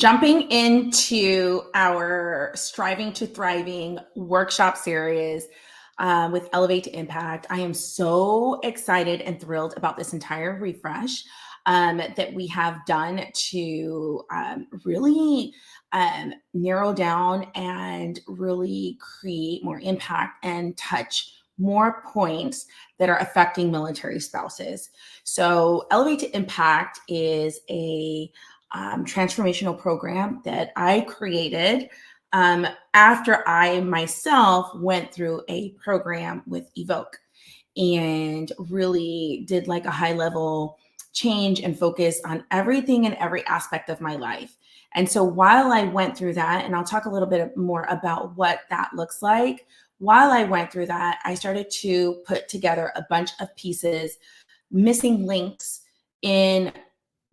Jumping into our Striving to Thriving workshop series with Elevate to Impact, I am so excited and thrilled about this entire refresh that we have done to really narrow down and really create more impact and touch more points that are affecting military spouses. So, Elevate to Impact is a transformational program that I created after I myself went through a program with Evoke and really did like a high level change and focus on everything and every aspect of my life. And so while I went through that, and I'll talk a little bit more about what that looks like, while I went through that, I started to put together a bunch of pieces, missing links in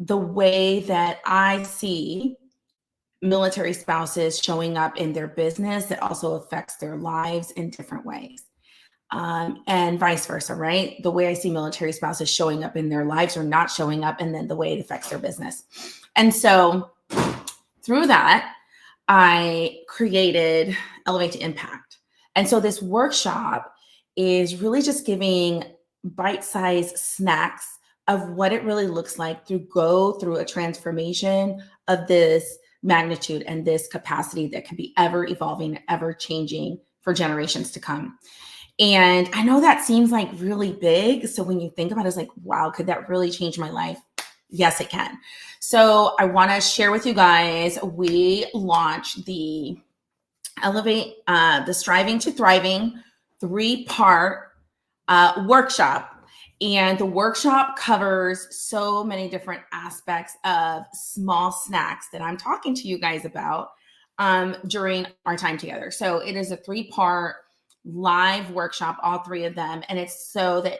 the way that I see military spouses showing up in their business that also affects their lives in different ways. And vice versa, right? The way I see military spouses showing up in their lives or not showing up, and then the way it affects their business. And so through that, I created Elevate to Impact. And so this workshop is really just giving bite-sized snacks of what it really looks like to go through a transformation of this magnitude and this capacity that can be ever evolving, ever changing for generations to come. And I know that seems like really big. So when you think about it, it's like, wow, could that really change my life? Yes, it can. So I want to share with you guys, we launched the Elevate, the Striving to Thriving 3-part workshop. And the workshop covers so many different aspects of small snacks that I'm talking to you guys about during our time together. So it is a 3-part live workshop, all 3 of them. And it's so that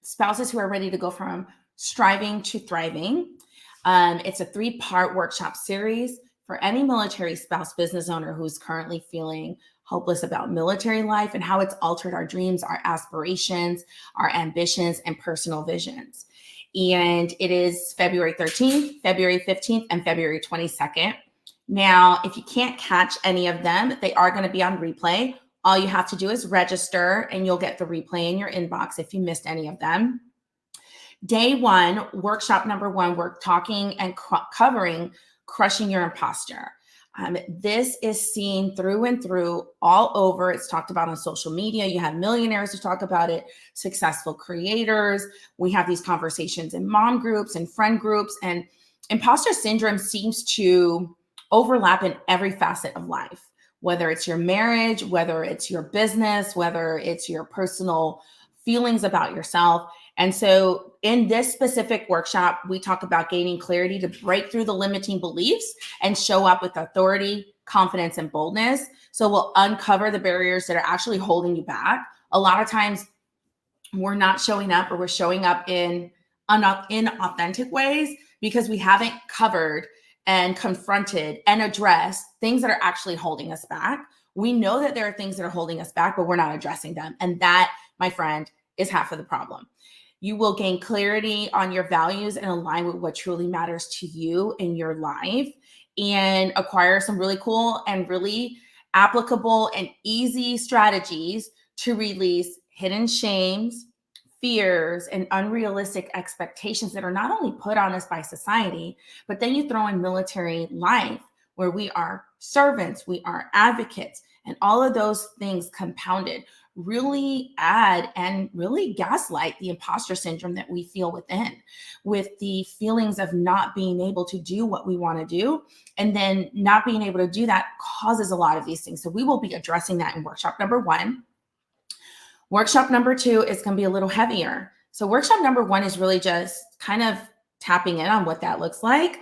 spouses who are ready to go from striving to thriving. It's a 3-part workshop series for any military spouse business owner who's currently feeling hopeless about military life and how it's altered our dreams, our aspirations, our ambitions, and personal visions. And it is February 13th, February 15th, and February 22nd. Now, if you can't catch any of them, they are going to be on replay. All you have to do is register and you'll get the replay in your inbox if you missed any of them. Day 1, workshop number 1, we're talking and covering crushing your imposter. This is seen through and through all over. It's talked about on social media. You have millionaires who talk about it, successful creators. We have these conversations in mom groups and friend groups, and imposter syndrome seems to overlap in every facet of life, whether it's your marriage, whether it's your business, whether it's your personal feelings about yourself. And so in this specific workshop, we talk about gaining clarity to break through the limiting beliefs and show up with authority, confidence, and boldness. So we'll uncover the barriers that are actually holding you back. A lot of times we're not showing up, or we're showing up in inauthentic ways because we haven't covered and confronted and addressed things that are actually holding us back. We know that there are things that are holding us back, but we're not addressing them. And that, my friend, is half of the problem. You will gain clarity on your values and align with what truly matters to you in your life, and acquire some really cool and really applicable and easy strategies to release hidden shames, fears, and unrealistic expectations that are not only put on us by society, but then you throw in military life where we are servants, we are advocates, and all of those things compounded really add and really gaslight the imposter syndrome that we feel within, with the feelings of not being able to do what we want to do. And then not being able to do that causes a lot of these things. So we will be addressing that in workshop number 1. Workshop number 2 is going to be a little heavier. So workshop number 1 is really just kind of tapping in on what that looks like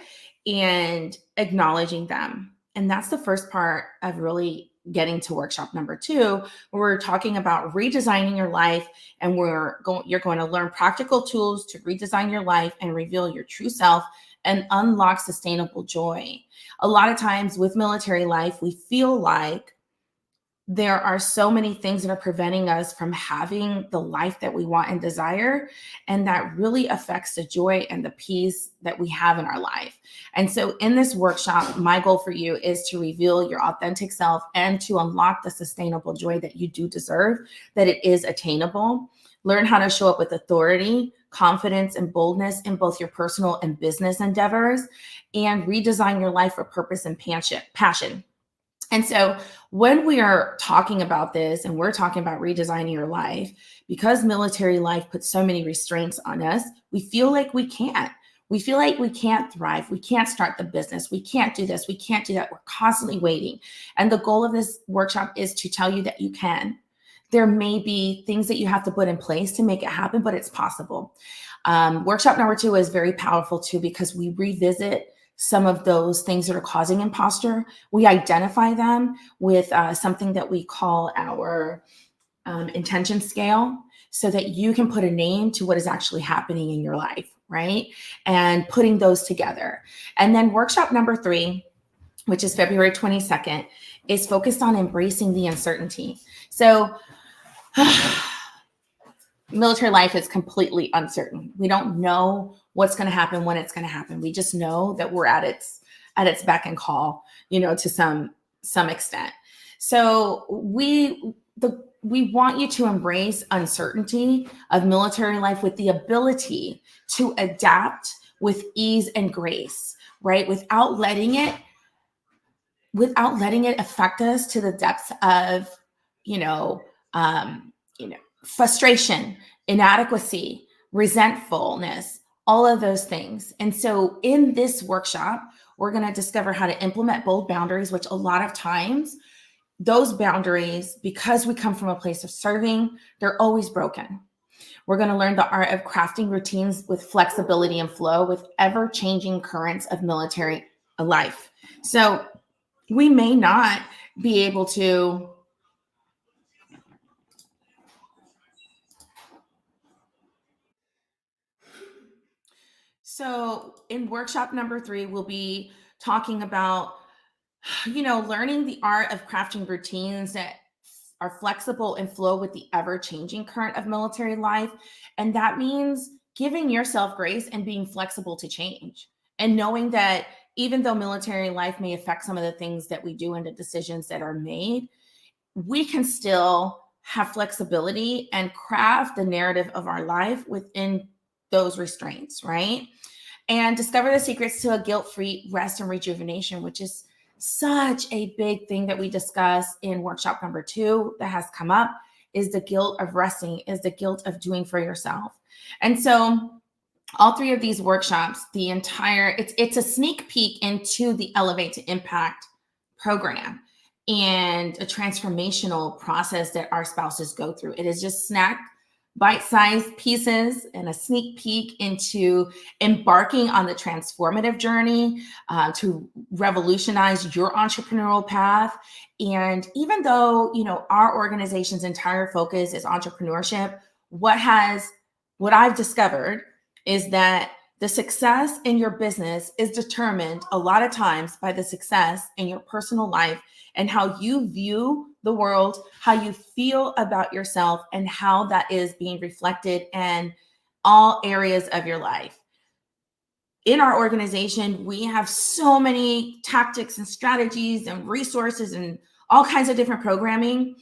and acknowledging them. And that's the first part of really getting to workshop number 2, where we're talking about redesigning your life, and you're going to learn practical tools to redesign your life and reveal your true self and unlock sustainable joy. A lot of times with military life, we feel like there are so many things that are preventing us from having the life that we want and desire. And that really affects the joy and the peace that we have in our life. And so in this workshop, my goal for you is to reveal your authentic self and to unlock the sustainable joy that you do deserve, that it is attainable. Learn how to show up with authority, confidence, and boldness in both your personal and business endeavors, and redesign your life for purpose and passion. And so when we are talking about this and we're talking about redesigning your life, because military life puts so many restraints on us, we feel like we can't. We feel like we can't thrive. We can't start the business. We can't do this. We can't do that. We're constantly waiting. And the goal of this workshop is to tell you that you can. There may be things that you have to put in place to make it happen, but it's possible. Workshop number 2 is very powerful too, because we revisit some of those things that are causing imposter. We identify them with something that we call our intention scale, so that you can put a name to what is actually happening in your life, right? And putting those together. And then workshop number 3, which is February 22nd, is focused on embracing the uncertainty. So military life is completely uncertain. We don't know what's going to happen, when it's going to happen. We just know that we're at its beck and call, to some extent. So we want you to embrace uncertainty of military life with the ability to adapt with ease and grace, right? Without letting it affect us to the depths of, frustration, inadequacy, resentfulness, all of those things. And so in this workshop, we're going to discover how to implement bold boundaries, which a lot of times those boundaries, because we come from a place of serving, they're always broken. We're going to learn the art of crafting routines with flexibility and flow with ever-changing currents of military life. So we may not be able to So in workshop number 3, we'll be talking about, learning the art of crafting routines that are flexible and flow with the ever-changing current of military life. And that means giving yourself grace and being flexible to change. And knowing that even though military life may affect some of the things that we do and the decisions that are made, we can still have flexibility and craft the narrative of our life within those restraints, right? And discover the secrets to a guilt-free rest and rejuvenation, which is such a big thing that we discuss in workshop number 2 that has come up, is the guilt of resting, is the guilt of doing for yourself. And so all 3 of these workshops, it's a sneak peek into the Elevate to Impact program and a transformational process that our spouses go through. It is just snack bite-sized pieces and a sneak peek into embarking on the transformative journey to revolutionize your entrepreneurial path. And even though, our organization's entire focus is entrepreneurship, what I've discovered is that the success in your business is determined a lot of times by the success in your personal life and how you view the world, how you feel about yourself, and how that is being reflected in all areas of your life. In our organization, we have so many tactics and strategies and resources and all kinds of different programming.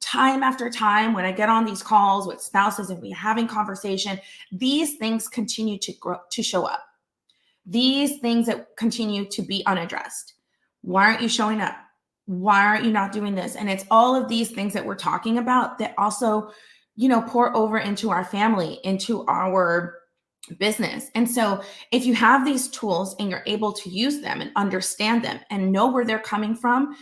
Time after time, when I get on these calls with spouses and we're having conversation, these things continue to show up. These things that continue to be unaddressed. Why aren't you showing up? Why aren't you not doing this? And it's all of these things that we're talking about that also, pour over into our family, into our business. And so if you have these tools and you're able to use them and understand them and know where they're coming from,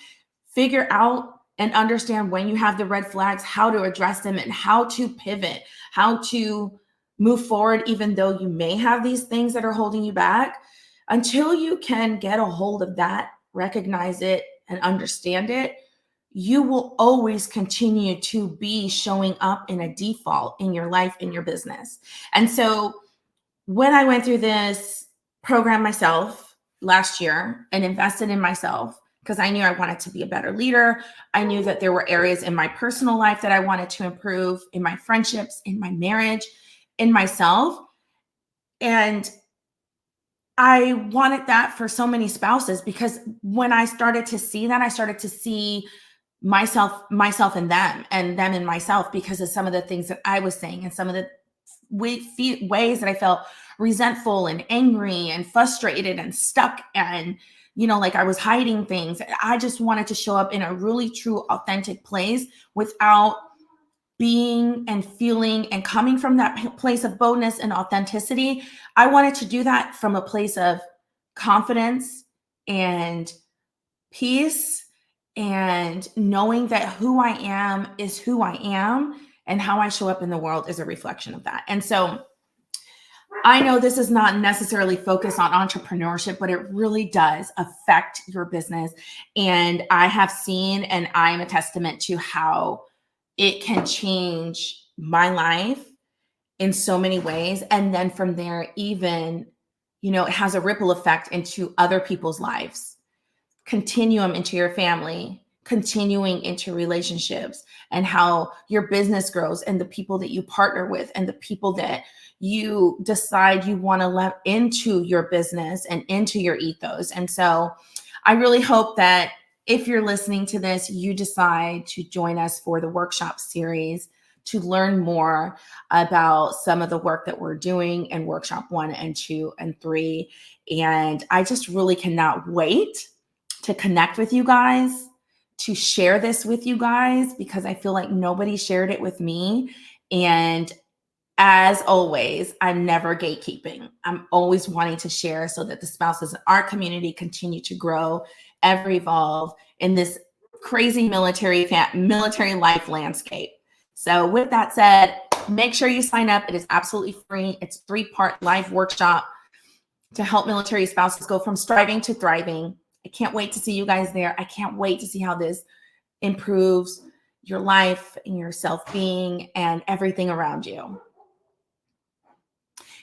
figure out and understand when you have the red flags, how to address them and how to pivot, how to move forward, even though you may have these things that are holding you back. Until you can get a hold of that, recognize it, and understand it, you will always continue to be showing up in a default in your life, in your business. And so when I went through this program myself last year and invested in myself, because I knew I wanted to be a better leader. I knew that there were areas in my personal life that I wanted to improve, in my friendships, in my marriage, in myself. And I wanted that for so many spouses, because when I started to see that, I started to see myself in them, and them in myself, because of some of the things that I was saying, and some of the ways that I felt resentful and angry and frustrated and stuck, and like I was hiding things. I just wanted to show up in a really true, authentic place without being and feeling and coming from that place of boldness and authenticity. I wanted to do that from a place of confidence and peace, and knowing that who I am is who I am, and how I show up in the world is a reflection of that. And so I know this is not necessarily focused on entrepreneurship, but it really does affect your business. And I have seen, and I'm a testament to how it can change my life in so many ways. And then from there, even, it has a ripple effect into other people's lives, continuum into your family, continuing into relationships, and how your business grows, and the people that you partner with, and the people that you decide you want to let into your business and into your ethos. And so I really hope that if you're listening to this, you decide to join us for the workshop series to learn more about some of the work that we're doing in workshop 1 and 2 and 3. And I just really cannot wait to connect with you guys, to share this with you guys, because I feel like nobody shared it with me. And as always, I'm never gatekeeping. I'm always wanting to share so that the spouses in our community continue to grow, ever evolve in this crazy military life landscape. So with that said, make sure you sign up. It is absolutely free. It's a 3-part live workshop to help military spouses go from striving to thriving. I can't wait to see you guys there. I can't wait to see how this improves your life and your self-being and everything around you.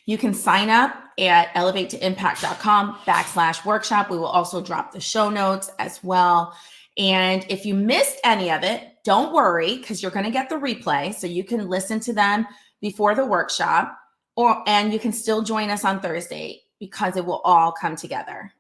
You can sign up at elevatetoimpact.com/workshop. We will also drop the show notes as well. And if you missed any of it, don't worry, because you're going to get the replay. So you can listen to them before the workshop, and you can still join us on Thursday, because it will all come together.